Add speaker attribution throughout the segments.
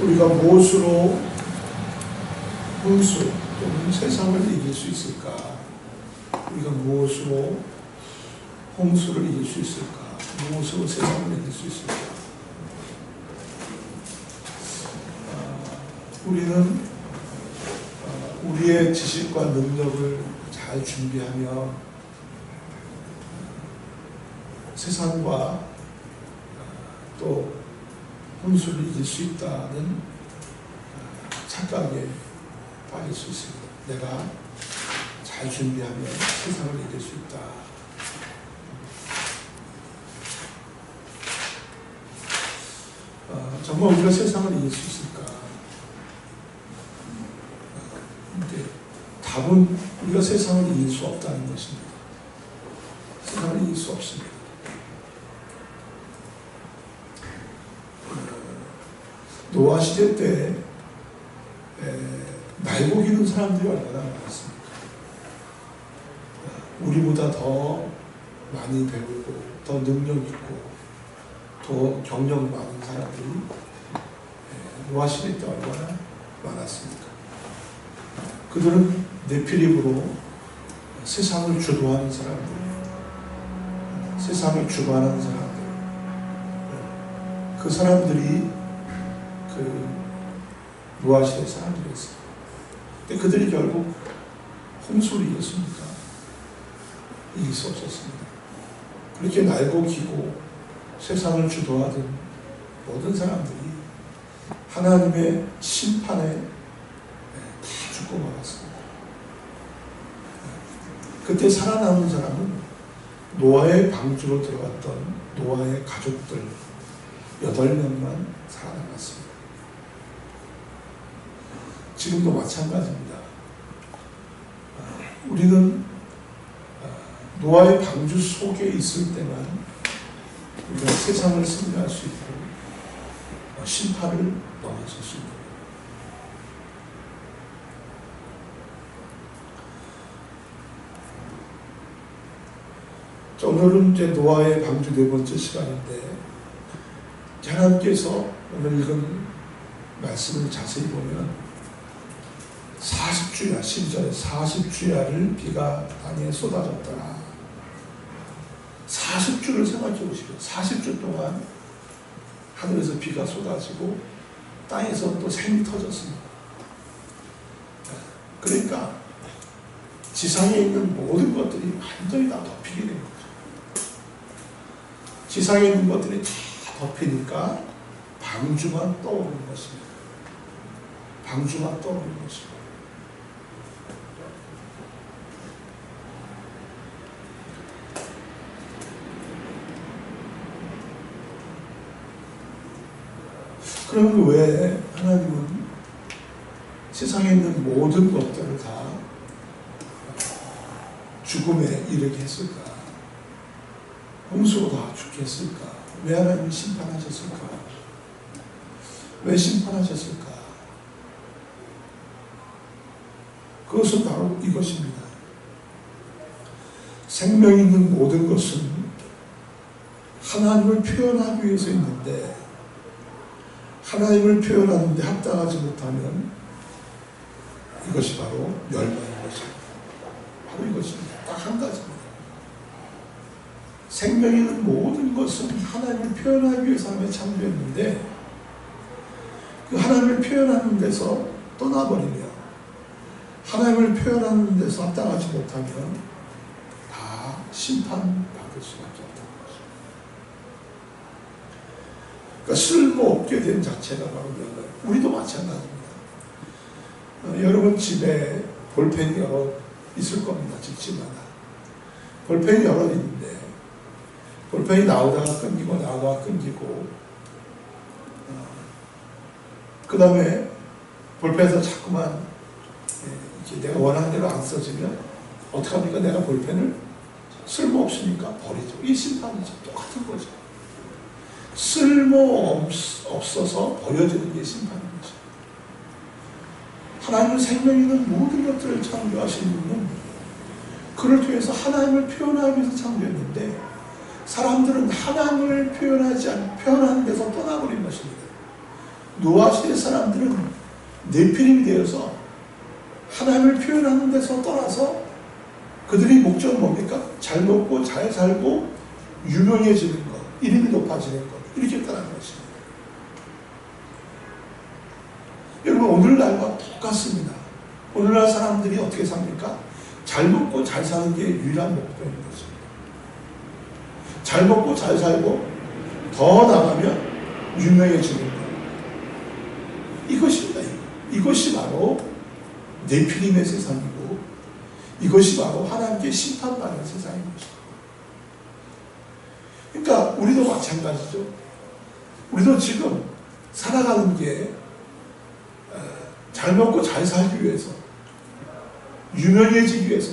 Speaker 1: 우리가 무엇으로 홍수 또는 세상을 이길 수 있을까? 우리가 무엇으로 홍수를 이길 수 있을까? 무엇으로 세상을 이길 수 있을까? 우리는 우리의 지식과 능력을 잘 준비하며 세상과 또 홍수를 이길 수 있다는 착각에 빠질 수 있습니다. 내가 잘 준비하면 세상을 이길 수 있다. 정말 우리가 세상을 이길 수 있을까? 근데 답은 우리가 세상을 이길 수 없다는 것입니다. 세상을 이길 수 없습니다. 노아 시대 때 날고 기는 사람들이 얼마나 많았습니까? 우리보다 더 많이 배우고 더 능력 있고 더 경력 많은 사람들이 노아 시대 때 얼마나 많았습니까? 그들은 네피림으로 세상을 주도하는 사람들, 세상을 주관하는 사람들, 그 사람들이 노아 시대 사람들이었어요. 근데 그들이 결국 홍수를 이겼습니까? 이길 수 없었습니다. 그렇게 날고 기고 세상을 주도하던 모든 사람들이 하나님의 심판에 다 죽고 말았습니다. 그때 살아남은 사람은 노아의 방주로 들어갔던 노아의 가족들 8명만 살아남았습니다. 지금도 마찬가지입니다. 우리는 노아의 방주 속에 있을 때만 우리가 세상을 승리할 수 있고 심판을 넘어설 수 있습니다. 오늘은 이제 노아의 방주 4번째 시간인데 하나님께서 오늘 읽은 말씀을 자세히 보면 40주야, 12절에 40주야를 비가 땅에 쏟아졌더라. 40주를 생각해 보시죠. 40주 동안 하늘에서 비가 쏟아지고 땅에서 또 샘이 터졌습니다. 그러니까 지상에 있는 모든 것들이 완전히 다 덮이게 된 거죠. 지상에 있는 것들이 다 덮이니까 방주만 떠오르는 것입니다. 방주만 떠오르는 것입니다. 그러면 왜 하나님은 세상에 있는 모든 것들을 다 죽음에 이르게 했을까? 홍수로 다 죽게 했을까? 왜 하나님이 심판하셨을까? 왜 심판하셨을까? 그것은 바로 이것입니다. 생명 있는 모든 것은 하나님을 표현하기 위해서 있는데 하나님을 표현하는데 합당하지 못하면 이것이 바로 멸망인 것입니다. 바로 이것입니다. 딱 한 가지입니다. 생명 있는 모든 것은 하나님을 표현하기 위해서 하나님이 창조했는데 그 하나님을 표현하는 데서 떠나버리며 하나님을 표현하는 데서 합당하지 못하면 다 심판받을 수밖에 없다는 것입니다. 그러니까 쓸모없게 된 자체가 바로 멸망. 우리도 마찬가지입니다. 여러분 집에 볼펜이 여러 있을 겁니다. 집집마다. 볼펜이 여러 있는데 볼펜이 나오다가 끊기고 나오다가 끊기고 그 다음에 볼펜에서 자꾸만 이렇게 내가 원하는 대로 안 써지면 어떡합니까? 내가 볼펜을 쓸모없으니까 버리죠. 이 심판이죠. 똑같은 거죠. 쓸모없어서 버려지는 게 심판인 거죠. 하나님은 생명 있는 모든 것들을 창조하신 분은 그를 통해서 하나님을 표현하기 위해서 창조했는데 사람들은 하나님을 표현하는 데서 떠나버린 것입니다. 노아 시대 사람들은 네피림이 되어서 하나님을 표현하는 데서 떠나서 그들의 목적은 뭡니까? 잘 먹고 잘 살고 유명해지는 것, 이름이 높아지는 것, 이렇게 따라하는 것입니다. 여러분, 오늘날과 똑같습니다. 오늘날 사람들이 어떻게 삽니까? 잘 먹고 잘 사는 게 유일한 목표인 것입니다. 잘 먹고 잘 살고 더 나가면 유명해지는 것. 이것입니다. 이것이 바로 네피림의 세상이고, 이것이 바로 하나님께 심판받는 세상인 것입니다. 그러니까 우리도 마찬가지죠. 우리도 지금 살아가는 게 잘 먹고 잘 살기 위해서, 유명해지기 위해서,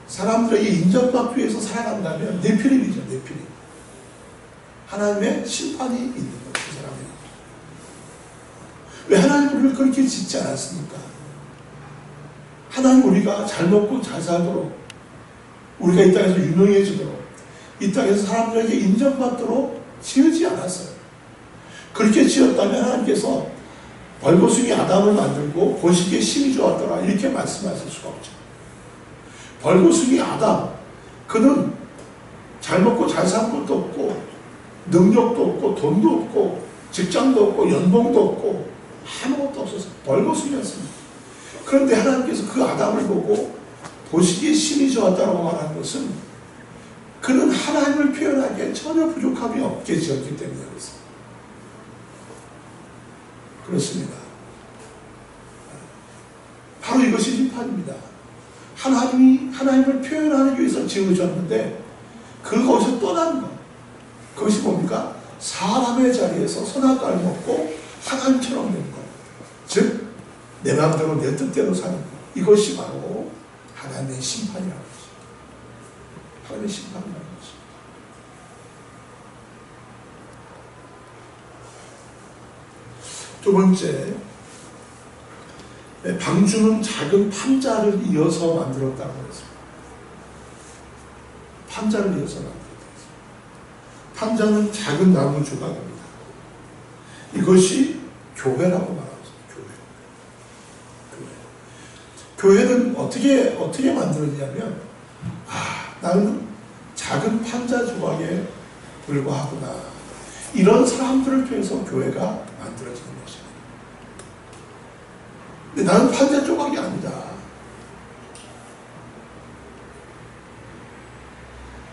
Speaker 1: 사람들에게 인정받기 위해서 살아간다면 네피림이죠. 네피림. 하나님의 심판이 있는 거죠. 그 사람에게. 왜 하나님 우리를 그렇게 짓지 않았습니까? 하나님 우리가 잘 먹고 잘 살도록, 우리가 이 땅에서 유명해지도록, 이 땅에서 사람들에게 인정받도록 지으지 않았어요. 그렇게 지었다면 하나님께서 벌거숭이 아담을 만들고 보시기에 힘이 좋았더라, 이렇게 말씀하실 수가 없죠. 벌거숭이 아담, 그는 잘 먹고 잘 사는 것도 없고 능력도 없고 돈도 없고 직장도 없고 연봉도 없고 아무것도 없어서 벌거숭이였습니다. 그런데 하나님께서 그 아담을 보고 보시기에 힘이 좋았다고 말하는 것은 그는 하나님을 표현하기에 전혀 부족함이 없게 지었기 때문에 그렇습니다. 그렇습니다. 바로 이것이 심판입니다. 하나님을 표현하기 위해서 지으셨는데 그것을 떠난 것. 그것이 뭡니까? 사람의 자리에서 선악과를 먹고 하나님처럼 된 것. 즉, 내 마음대로 내 뜻대로 사는 것. 이것이 바로 하나님의 심판이라는 것입니다. 하나님의 심판이라는 것입니다. 두 번째, 방주는 작은 판자를 이어서 만들었다고 했습니다. 판자를 이어서 만들었다. 판자는 작은 나무 조각입니다. 이것이 교회라고 말합니다. 교회는 어떻게 만들었냐면, 나는 작은 판자 조각에 불과하구나. 이런 사람들을 통해서 교회가 만들어지는 것입니다. 근데 나는 판자 조각이 아니다.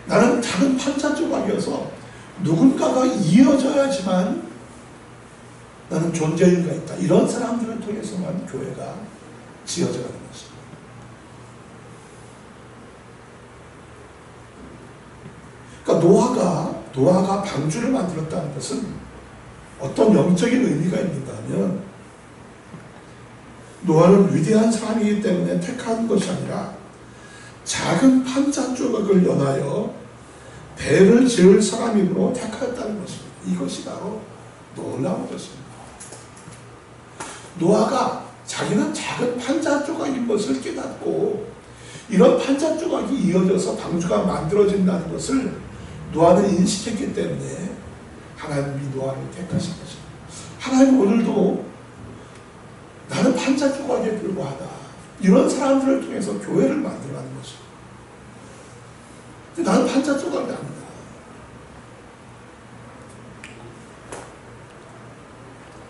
Speaker 1: 나는 작은 판자 조각이어서 누군가가 이어져야지만 나는 존재의가 있다. 이런 사람들을 통해서만 교회가 지어져가는 것입니다. 그러니까 노아가 방주를 만들었다는 것은 어떤 영적인 의미가 있는가 하면, 노아는 위대한 사람이기 때문에 택한 것이 아니라 작은 판자 조각을 연하여 배를 지을 사람이므로 택하였다는 것입니다. 이것이 바로 놀라운 것입니다. 노아가 자기는 작은 판자 조각인 것을 깨닫고 이런 판자 조각이 이어져서 방주가 만들어진다는 것을 노아는 인식했기 때문에 하나님이 노아를 택하신 것입니다. 하나님 오늘도 나는 판자 조각에 불과하다. 이런 사람들을 통해서 교회를 만들어가는 것입니다. 나는 판자 조각이 아니다.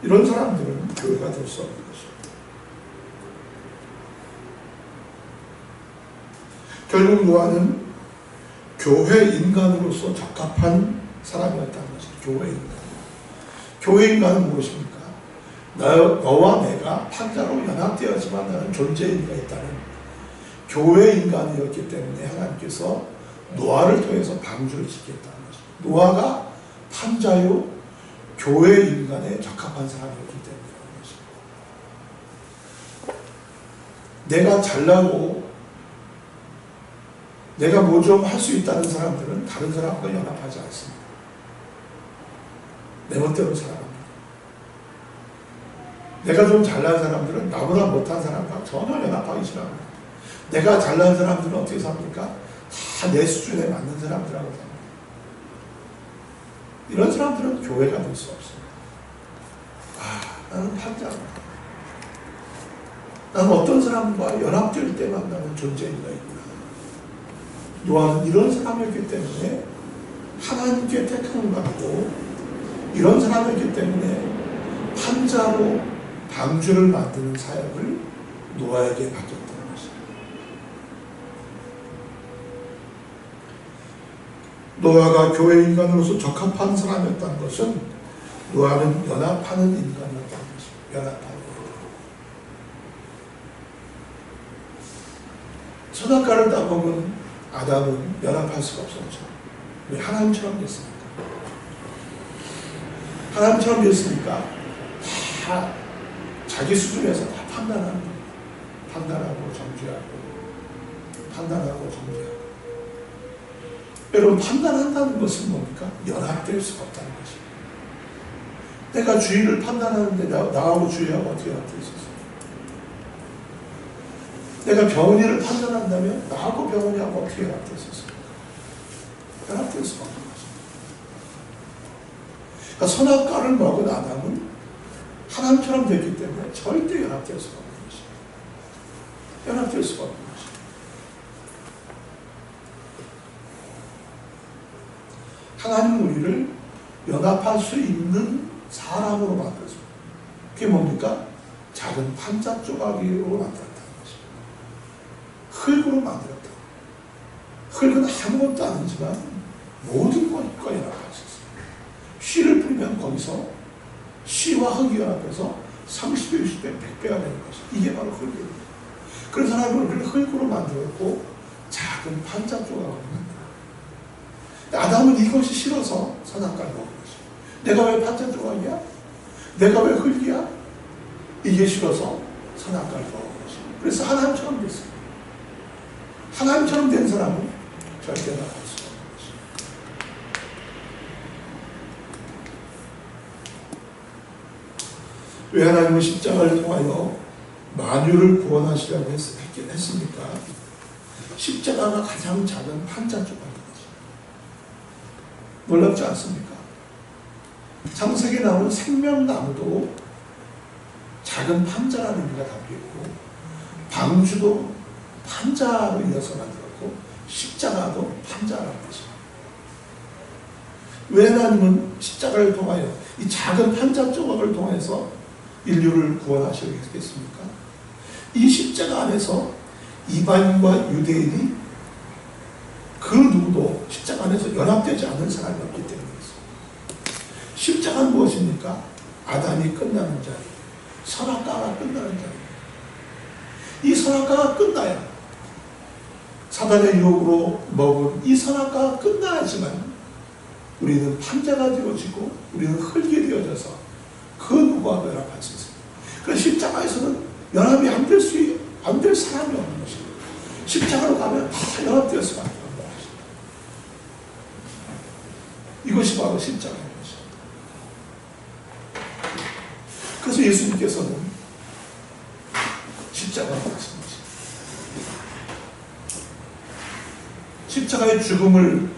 Speaker 1: 이런 사람들은 교회가 될 수 없는 것입니다. 결국 노아는 교회 인간으로서 적합한 사람이었다는 것입니다. 교회 인간. 교회 인간은 무엇입니까? 너와 내가 판자로 연합되었지만 나는 존재의 의미가 있다는 교회 인간이었기 때문에 하나님께서 노아를 통해서 방주를 짓겠다는 것입니다. 노아가 판자요 교회 인간에 적합한 사람이었기 때문이라는 것입니다. 내가 잘나고 내가 뭐 좀 할 수 있다는 사람들은 다른 사람과 연합하지 않습니다. 내 멋대로 살아갑니다. 내가 좀 잘난 사람들은 나보다 못한 사람과 전혀 연합하기 싫어합니다. 내가 잘난 사람들은 어떻게 삽니까? 다 내 수준에 맞는 사람들하고 삽니다. 이런 사람들은 교회가 될 수 없습니다. 나는 판자다. 나는 어떤 사람과 연합될 때만 나는 존재인가 있구나. 요한은 이런 사람이었기 때문에 하나님께 택함을 받고 이런 사람이었기 때문에 판자로 방주를 만드는 사역을 노아에게 맡겼다는 것입니다. 노아가 교회 인간으로서 적합한 사람이었다는 것은 노아는 연합하는 인간이었다는 것입니다. 연합하는. 선악과를 따먹은 아담은 연합할 수가 없었죠. 왜? 하나님처럼 됐으니까. 하나님처럼 됐으니까 다 자기 수준에서 다 판단하는 겁니다. 판단하고 정죄하고 판단하고 정죄하고. 여러분, 판단한다는 것은 뭡니까? 연합될 수가 없다는 것입니다. 내가 주인을 판단하는데 나하고 주인하고 어떻게 연합될 수 있어요? 내가 병원이를 판단한다면 나하고 병원이하고 어떻게 연합될 수 있어요? 연합될 수가 없는 것입니다. 그러니까 선악과를 먹은 아담은 하나님처럼 됐기 때문에 절대 연합될 수가 없는 것입니다. 연합될 수가 없는 것입니다. 하나님은 우리를 연합할 수 있는 사람으로 만들었습니다. 그게 뭡니까? 작은 판자 조각으로 만들었다는 것입니다. 흙으로 만들었다. 흙은 아무것도 아니지만 모든 것과 연합할 수 있습니다. 씨를 뿌리면 거기서 씨와 흙이 연합해서 30배, 60배, 100배가 되는 것이 이게 바로 흙입니다. 그래서 하나님은 우리를 흙으로 만들었고 작은 판자 조각으로 만들었다. 아담은 이것이 싫어서 선악과를 먹은 것이죠. 내가 왜 판자 조각이야? 내가 왜 흙이야? 이게 싫어서 선악과를 먹은 것이죠. 그래서 하나님처럼 됐습니다. 하나님처럼 된 사람은 절대 나갈 수 없는 것입니다. 왜 하나님은 십자가를 통하여 만유를 구원하시려고 했습니까? 십자가가 가장 작은 판자 조각인 것입니다. 놀랍지 않습니까? 창세기에 나오는 생명나무도 작은 판자라는 의미가 담겨 있고 방주도 판자로 이어서 만들었고 십자가도 판자라는 것입니다. 왜 하나님은 십자가를 통하여 이 작은 판자 조각을 통해서 인류를 구원하시려고 했겠습니까? 이 십자가 안에서 이방인과 유대인이 그 누구도 십자가 안에서 연합되지 않은 사람이 없기 때문이었습니다. 십자가는 무엇입니까? 아담이 끝나는 자리, 선악과가 끝나는 자리. 이 선악과가 끝나야, 사단의 유혹으로 먹은 이 선악과가 끝나야지만 우리는 판자가 되어지고 우리는 흙이 되어져서 그 누구와 연합할 수 있습니다. 그래서 십자가에서는 연합이 안 될 사람이 없는 것입니다. 십자가로 가면 다 연합될 수밖에 없는 것입니다. 이것이 바로 십자가인 것입니다. 그래서 예수님께서는 십자가로 가신 것입니다. 십자가의 죽음을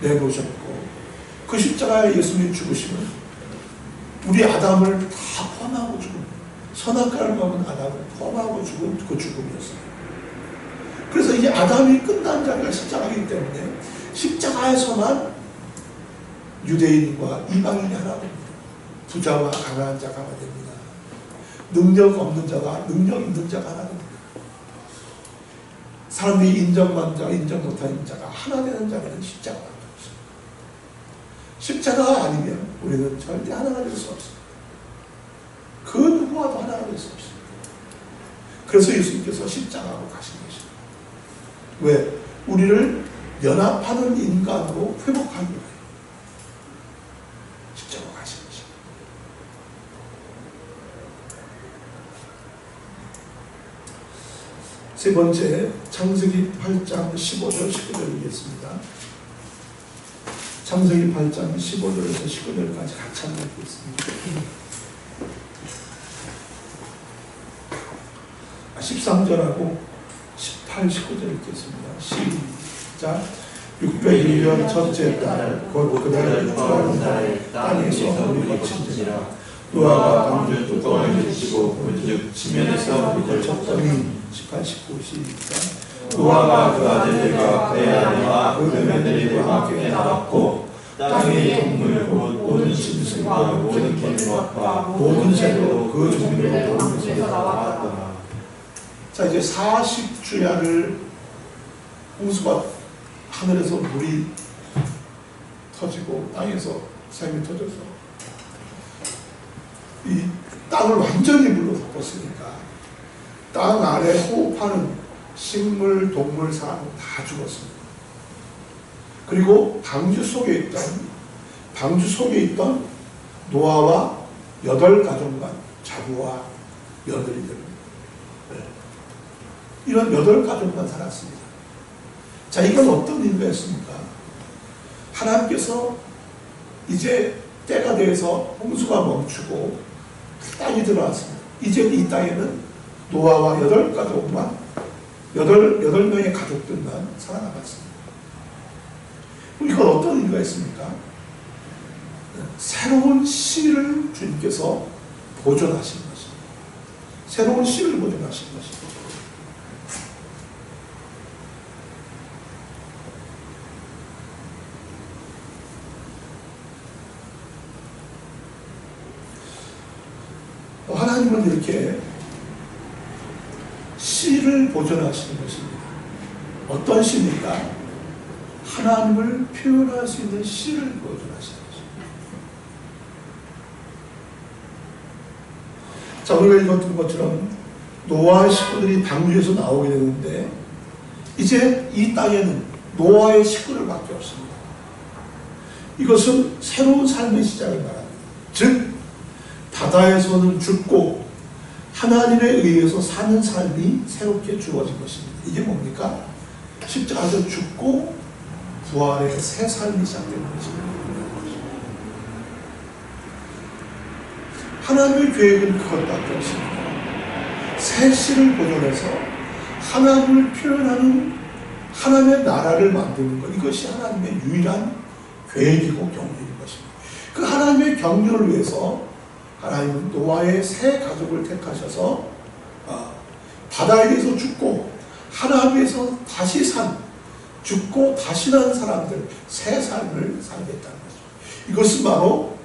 Speaker 1: 내놓으셨고 그 십자가에 예수님이 죽으시면 우리 아담을 다 포함하고 죽은, 선악과를 먹은 아담을 포함하고 죽은 그 죽음이었어요. 그래서 이 아담이 끝난 자리가 십자가이기 때문에 십자가에서만 유대인과 이방인이 하나 됩니다. 부자와 가난한 자가 하나 됩니다. 능력 없는 자가 능력 있는 자가 하나 됩니다. 사람들이 인정받는 자가 인정 못하는 자가 하나 되는 자리는 십자가가 없습니다. 십자가가 아니면 우리는 절대 하나가 될 수 없습니다. 그 누구와도 하나가 될 수 없습니다. 그래서 예수님께서 십자가로 가신 것입니다. 왜? 우리를 연합하는 인간으로 회복하기 위해 십자가로 가신 것입니다. 세 번째, 창세기 8장 15절 19절 읽겠습니다. 창세기 8장 15절에서 19절까지 같이 한번 읽겠습니다. 13절하고 18, 19절 읽겠습니다. 시작. 601년 첫째 달 곧 그날 축하하는 달에 땅에서 물이 거친지라
Speaker 2: 노아가 방주의 뚜껑을 펼치고 본즉 지면에서 그들 쳤더니
Speaker 1: 18, 19 시작.
Speaker 2: 노아가 그 아들들과 그의 아내와 그 며느리들과 함께 나왔고 땅의 동물 곧 모든 짐승과 모든 개미와 모든 새도 그 종류로 방주에서 나왔다.
Speaker 1: 자, 이제 40주야를 홍수가 하늘에서 물이 터지고 땅에서 샘이 터져서 이 땅을 완전히 물로 덮었으니까 땅 아래 호흡하는 식물, 동물, 사람 다 죽었습니다. 그리고 방주 속에 있던 노아와 8가족만, 자부와 며느리들, 이런 8가족만 살았습니다. 자, 이건 어떤 일이었습니까? 하나님께서 이제 때가 돼서 홍수가 멈추고 땅이 들어왔습니다. 이제 이 땅에는 노아와 8가족만, 8명의 가족들만 살아남았습니다. 이건 어떤 의미가 있습니까? 새로운 씨를 주님께서 보존하신 것입니다. 새로운 씨를 보존하신 것입니다. 하나님은 이렇게 씨를 보존하시는 것입니다. 어떤 씨입니까? 하나님을 표현할 수 있는 씨를 보존하시는 것입니다. 자, 우리가 읽었던 것처럼 노아의 식구들이 방주에서 나오게 되는데 이제 이 땅에는 노아의 식구들밖에 없습니다. 이것은 새로운 삶의 시작을 말합니다. 즉 바다에서는 죽고 하나님에 의해서 사는 삶이 새롭게 주어진 것입니다. 이게 뭡니까? 십자가에서 죽고 부활의 새 삶이 시작된 것입니다. 하나님의 계획은 그것밖에 없습니다. 새 씨를 보존해서 하나님을 표현하는 하나님의 나라를 만드는 것, 이것이 하나님의 유일한 계획이고 경륜인 것입니다. 그 하나님의 경륜을 위해서 하나님은 노아의 새 가족을 택하셔서 바다에 대해서 죽고 하나님에서 다시 죽고 다시 난 사람들, 새 삶을 살겠다는 거죠. 이것은 바로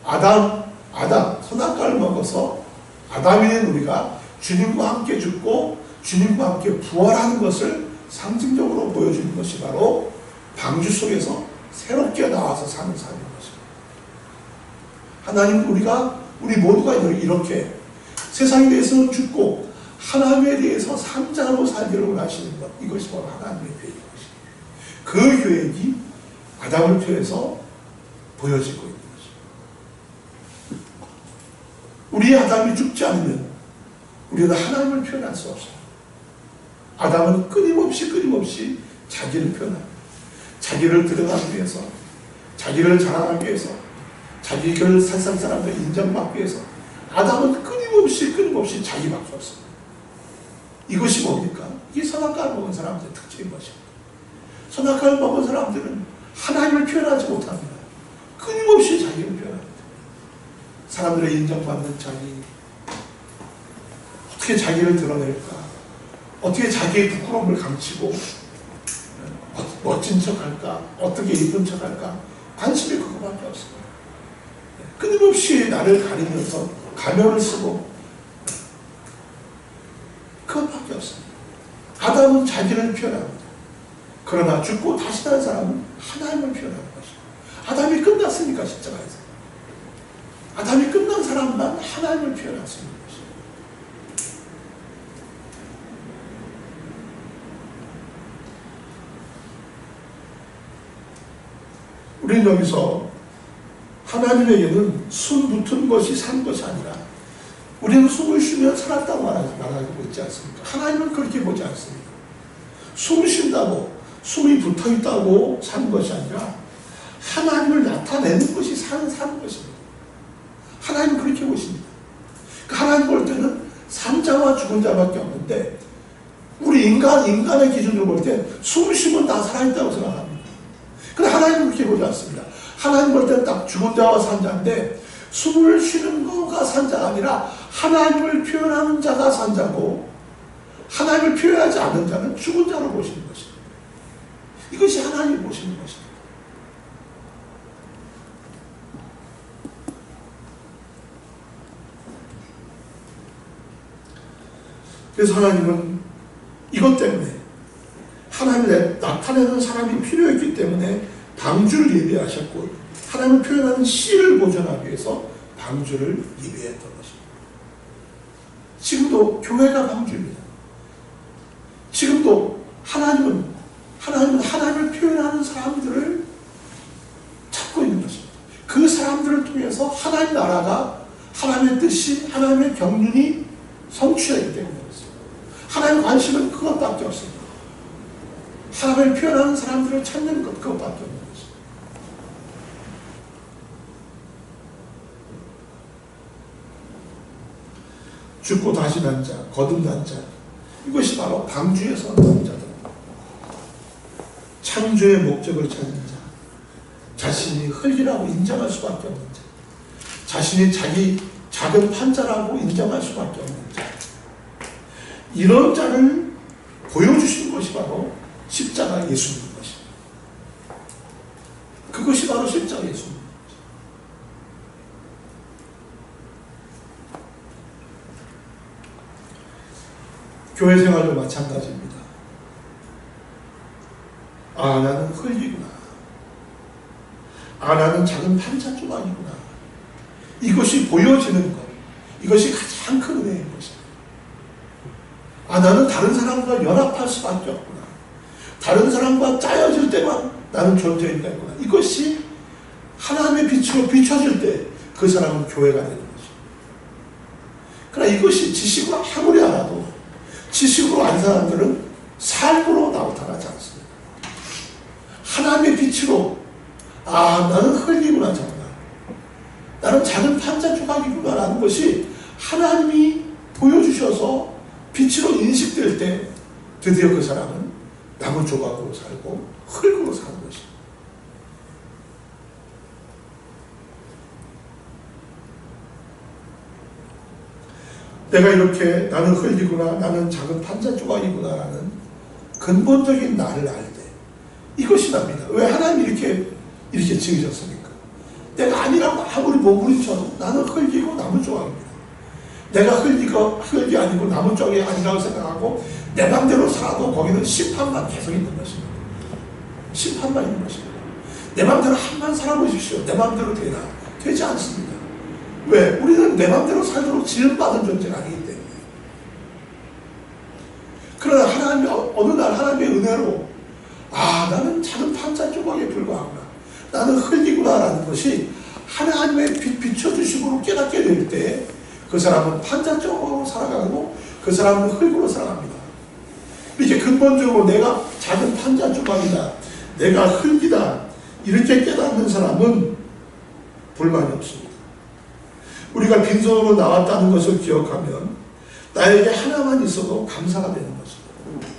Speaker 1: 아담, 선악과를 먹어서 아담이 된 우리가 주님과 함께 죽고 주님과 함께 부활하는 것을 상징적으로 보여주는 것이 바로 방주 속에서 새롭게 나와서 사는 삶인 것입니다. 하나님, 우리 모두가 이렇게 세상에 대해서는 죽고 하나님에 대해서 산자로 살기를 원하시는 것, 이것이 바로 하나님의 계획인 것입니다. 그 계획이 아담을 통해서 보여지고 있는 것입니다. 우리 아담이 죽지 않으면 우리는 하나님을 표현할 수 없어요. 아담은 끊임없이 자기를 표현합니다. 자기를 드러나기 위해서, 자기를 자랑하기 위해서, 자기를 세상 사람들 인정받기 위해서 아담은 끊임없이 자기밖에 없습니다. 이것이 뭡니까? 이게 선악과를 먹은 사람들의 특징인 것입니다. 선악과를 먹은 사람들은 하나님을 표현하지 못합니다. 끊임없이 자기를 표현합니다. 사람들의 인정받는 자기, 어떻게 자기를 드러낼까? 어떻게 자기의 부끄러움을 감추고 멋진 척할까? 어떻게 예쁜 척할까? 관심이 그거밖에 없습니다. 끊임없이 나를 가리면서 가면을 쓰고 그것밖에 없습니다. 아담은 자기를 표현합니다. 그러나 죽고 다시 난 사람은 하나님을 표현하는 것입니다. 아담이 끝났으니까 십자가에서 아담이 끝난 사람만 하나님을 표현할 수 있는 것입니다. 우리는 여기서 하나님에게는 숨 붙은 것이 산 것이 아니라 우리는 숨을 쉬면 살았다고 말하고 있지 않습니까? 하나님은 그렇게 보지 않습니다. 숨 쉰다고 숨이 붙어있다고 사는 것이 아니라 하나님을 나타내는 것이 사는 것입니다. 하나님은 그렇게 보십니다. 하나님 볼 때는 산 자와 죽은 자밖에 없는데 우리 인간의 기준으로 볼 때 숨 쉬면 다 살아있다고 생각합니다. 그런데 하나님은 그렇게 보지 않습니다. 하나님 볼 때는 딱 죽은 자와 산 자인데 숨을 쉬는 거가 산자가 아니라 하나님을 표현하는 자가 산자고, 하나님을 표현하지 않는 자는 죽은 자로 보시는 것입니다. 이것이 하나님이 보시는 것입니다. 그래서 하나님은 이것 때문에 하나님을 나타내는 사람이 필요했기 때문에 방주를 예비하셨고, 하나님을 표현하는 씨를 보존하기 위해서 방주를 예비했던 것입니다. 지금도 교회가 방주입니다. 지금도 하나님은 하나님을 표현하는 사람들을 찾고 있는 것입니다. 그 사람들을 통해서 하나님 나라가, 하나님의 뜻이, 하나님의 경륜이 성취되기 때문에 그렇습니다. 하나님의 관심은 그것밖에 없습니다. 하나님을 표현하는 사람들을 찾는 것, 그것밖에 없는 것입니다. 죽고 다시 난 자, 거듭난 자, 이것이 바로 방주에서 나온 자들. 창조의 목적을 찾는 자, 자신이 흙이라고 인정할 수밖에 없는 자, 자신이 자기 작은 판자라고 인정할 수밖에 없는 자, 이런 자를 보여주신 것이 바로 십자가 예수님 것입니다. 그것이 바로 십자가 예수님. 교회 생활도 마찬가지입니다. 아, 나는 흙이구나. 아, 나는 작은 판자 조각이구나. 이것이 보여지는 것, 이것이 가장 큰 은혜인 것입니다. 아, 나는 다른 사람과 연합할 수밖에 없구나. 다른 사람과 짜여질 때만 나는 존재인가 있구나. 이것이 하나님의 빛으로 비춰질 때 그 사람은 교회가 되는 것입니다. 그러나 이것이 지식으로 아무리 알아도, 지식으로 안 사람들은 삶으로 나타나지 않습니다. 하나님의 빛으로, 아, 나는 흙이구나, 정말. 나는 작은 판자 조각이구나 라는 것이 하나님이 보여주셔서 빛으로 인식될 때 드디어 그 사람은 나무 조각으로 살고 흙으로 사는 것입니다. 내가 이렇게 나는 흙이구나, 나는 작은 판자 조각이구나 라는 근본적인 나를 알 때 이것이 납니다. 왜 하나님이 이렇게 지으셨습니까? 내가 아니라고 아무리 몸부림쳐도 나는 흙이고 나무 조각입니다. 내가 흙이 아니고 나무 조각이 아니라고 생각하고 내 맘대로 살아도 거기는 심판만 계속 있는 것입니다. 심판만 있는 것입니다. 내 맘대로 한번 살아보십시오. 내 맘대로 되나? 되지 않습니다. 왜? 우리는 내 맘대로 살도록 지음받은 존재가 아니기 때문에. 그러나 하나님이 어느 날 하나님의 은혜로, 아, 나는 작은 판자 조각에 불과하구나, 나는 흙이구나 라는 것이 하나님의 비춰주심으로 깨닫게 될 때 그 사람은 판자 조각으로 살아가고 그 사람은 흙으로 살아갑니다. 이렇게 근본적으로 내가 작은 판자 조각이다, 내가 흙이다, 이렇게 깨닫는 사람은 불만이 없습니다. 우리가 빈손으로 나왔다는 것을 기억하면 나에게 하나만 있어도 감사가 되는 것입니다.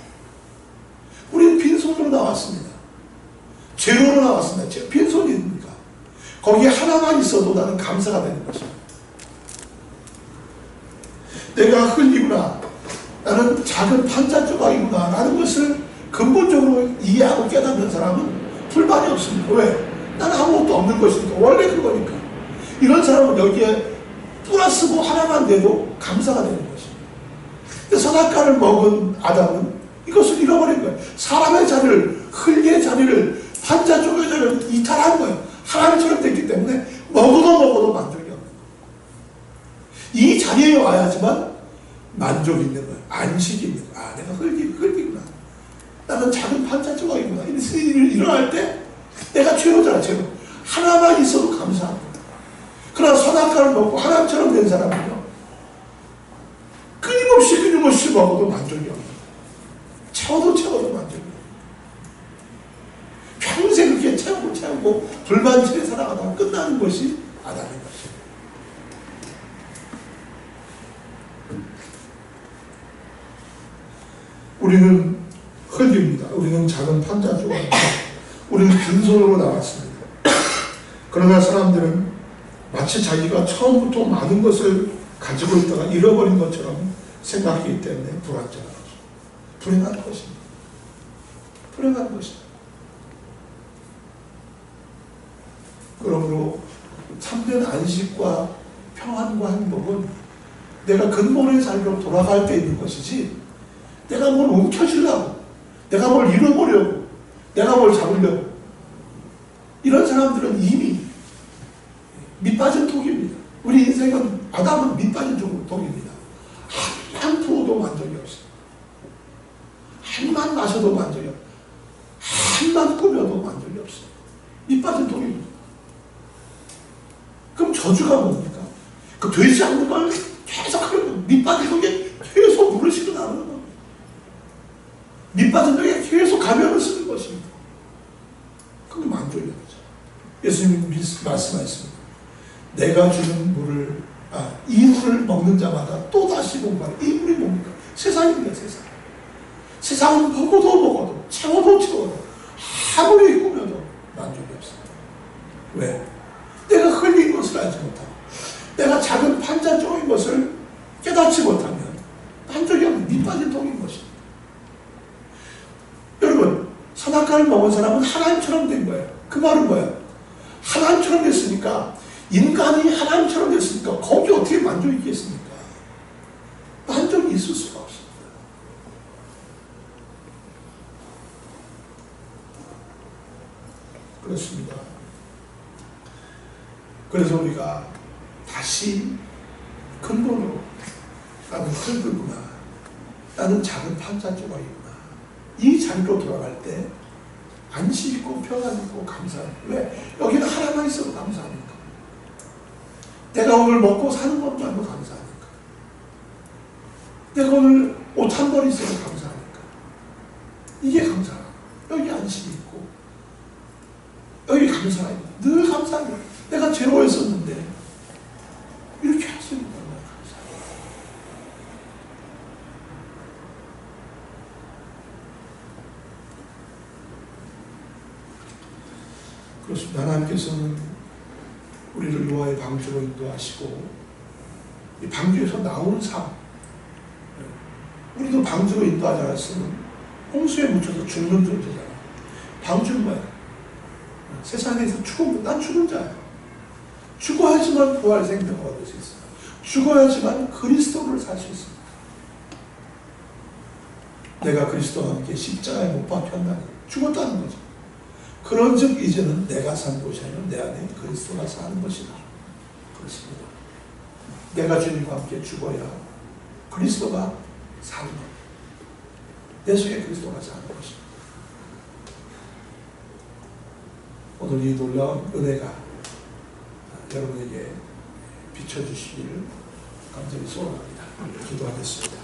Speaker 1: 우리는 빈손으로 나왔습니다. 제로로 나왔습니다. 빈손입니까? 거기에 하나만 있어도 나는 감사가 되는 것입니다. 내가 흙이구나, 나는 작은 판자 조각이구나 라는 것을 근본적으로 이해하고 깨닫는 사람은 불만이 없습니다. 왜? 나는 아무것도 없는 것이니까, 원래 그거니까. 이런 사람은 여기에 플러스고 하나만 돼도 감사가 되는 것입니다. 선악과를 먹은 아담은 이것을 잃어버린 거예요. 사람의 자리를, 흙의 자리를, 판자 쪽의 자리를 이탈한 거예요. 하나님처럼 됐기 때문에 먹어도 만족이 없는 거예요. 이 자리에 와야지만 만족이 있는 거예요. 안식이 있는 거예요. 아, 내가 흙이구나. 나는 작은 판자 조각이구나. 일어날 때 내가 죄로잖아, 죄로. 하나만 있어도 감사합니다. 그러나 선악과를 먹고 하나님처럼 된 사람은요, 끊임없이 먹어도 만족이 없는 거예요. 채워도 만족이 없는 거예요. 평생 그렇게 채우고 불만치게 살아가다가 끝나는 것이 아담인 것입니다. 우리는 흙입니다. 우리는 작은 판자 조각입니다. 우리는 빈손으로 나왔습니다. 그러나 사람들은 마치 자기가 처음부터 많은 것을 가지고 있다가 잃어버린 것처럼 생각하기 때문에 불안정한 것입니다. 불행한 것입니다. 불행한 것입니다. 그러므로 참된 안식과 평안과 행복은 내가 근본의 자리로 돌아갈 때 있는 것이지, 내가 뭘 움켜쥐려고, 내가 뭘 잃어보려고, 내가 뭘 잡으려고, 이런 사람들은 이미 밑빠진 독입니다. 우리 인생은, 아담은 밑빠진 독입니다. 한만 부어도 만족이 없어요. 한만 마셔도 만족이 없어요. 한만 꾸며도 만족이 없어요. 밑빠진 독입니다. 그럼 저주가 뭡니까? 그 되지 않는 걸 계속 하는, 밑빠진 독에 계속 물을 실어 나가는 겁니다. 밑빠진 독에 계속 가면을 쓰는 것입니다. 그게 만족이 없죠. 예수님이 말씀하셨습니다. 내가 주는 물을, 이 물을 먹는 자마다 또다시 목마르. 이 물이 뭡니까? 세상입니다, 세상. 세상은 먹어도 채워도 아무리 꾸며도 만족이 없습니다. 왜? 내가 흘린 것을 알지 못하고, 내가 작은 판자종인 것을 깨닫지 못하면 만족이 없는 밑빠진 독인 것입니다. 여러분, 선악과를 먹은 사람은 하나님처럼 된 거예요. 그 말은 뭐예요? 하나님처럼 됐으니까, 인간이 하나님처럼 됐으니까 거기 어떻게 만족이 있겠습니까? 만족이 있을 수가 없습니다. 그렇습니다. 그래서 우리가 다시 근본으로, 나는 흙이구나, 나는 작은 판자조각이구나, 이 자리로 돌아갈 때 안식 있고 평안 있고 감사합니다. 왜? 여기는 하나만 있어도 감사하니까. 내가 오늘 먹고 사는 것만도 감사하니까. 내가 오늘 옷 한 벌 있어도 감사하니까. 이게 감사합니다. 여기 안식이 있고, 여기 감사합니다. 늘 감사합니다. 내가 죄로웠었는데 이렇게 하시니까 감사합니다. 그렇습니다. 하나님께서는 우리를 노아의 방주로 인도하시고, 이 방주에서 나오는 삶, 우리도 방주로 인도하지 않았으면 홍수에 묻혀서 죽는 존재잖아. 방주는 뭐야? 세상에서 난 죽은 자야. 죽어야지만 부활 생명을 얻을 수 있어요. 죽어야지만 그리스도를 살 수 있습니다. 내가 그리스도와 함께 십자가에 못 박혔나니 죽었다는 거죠. 그런즉 이제는 내가 산 것이 아니라 내 안에 그리스도가 사는 것이다. 그렇습니다. 내가 주님과 함께 죽어야 그리스도가 사는 것. 내 속에 그리스도가 사는 것입니다. 오늘 이 놀라운 은혜가 여러분에게 비춰주시기를 간절히 소원합니다. 기도하겠습니다.